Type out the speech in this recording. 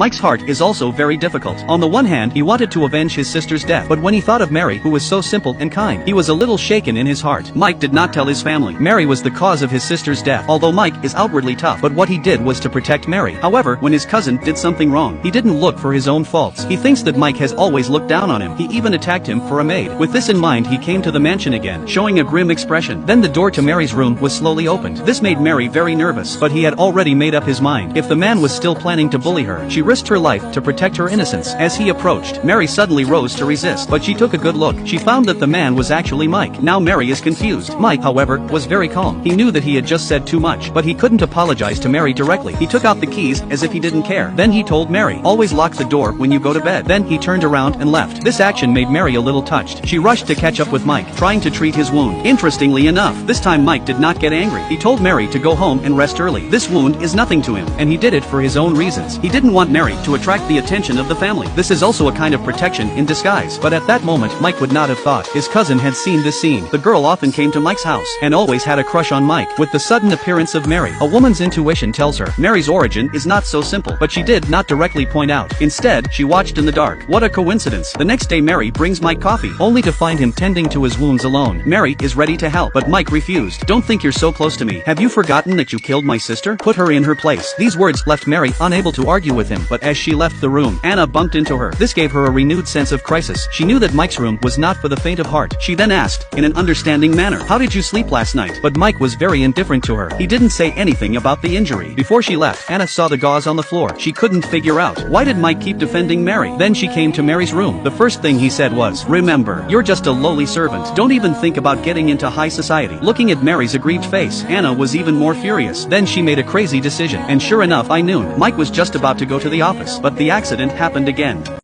Mike's heart is also very difficult. On the one hand, he wanted to avenge his sister's death, but when he thought of Mary, who was so simple and kind, he was a little shaken in his heart. Mike did not tell his family Mary was the cause of his sister's death, although Mike is outwardly tough, but what he did was to protect Mary. However, when his cousin did something wrong, he didn't look for his own faults. He thinks that Mike has always looked down on him. He even attacked him for a maid. With this in mind, he came to the mansion again, showing a grim expression. Then the door to Mary's room was slowly opened. This made Mary very nervous, but he had already made up his mind. If the man was still planning to bully her, she risked her life to protect her innocence. As he approached, Mary suddenly rose to resist, but she took a good look. She found that the man was actually Mike. Now Mary is confused. Mike, however, was very calm. He knew that he had just said too much, but he couldn't apologize to Mary directly. He took out the keys as if he didn't care. Then he told Mary, always lock the door when you go to bed. Then he turned around and left. This action made Mary a little touched. She rushed to catch up with Mike, trying to treat his wound. Interestingly enough, this time Mike did not get angry. He told Mary to go home and rest early. This wound is nothing to him, and he did it for his own reasons. He didn't want Mary to attract the attention of the family. This is also a kind of protection in disguise. But at that moment, Mike would not have thought his cousin had seen this scene. The girl often came to Mike's house and always had a crush on Mike. With the sudden appearance of Mary, a woman's intuition tells her Mary's origin is not so simple, but she did not directly point out. Instead, she watched in the dark. What a coincidence. The next day Mary brings Mike coffee, only to find him tending to his wounds alone. Mary is ready to help, but Mike refused. Don't think you're so close to me. Have you forgotten that you killed my sister? Put her in her place. These words left Mary unable to argue with him, but as she left the room, Anna bumped into her. This gave her a renewed sense of crisis. She knew that Mike's room was not for the faint of heart. She then asked, in an understanding manner, how did you sleep last night? But Mike was very indifferent to her. He didn't say anything about the injury. Before she left, Anna saw the gauze on the floor. She couldn't figure out, why did Mike keep defending Mary? Then she came to Mary's room. The first thing he said was, remember, you're just a lowly servant. Don't even think about getting into high society. Looking at Mary's aggrieved face, Anna was even more furious. Then she made a crazy decision, and sure enough, by noon, Mike was just about to go to the office, but the accident happened again.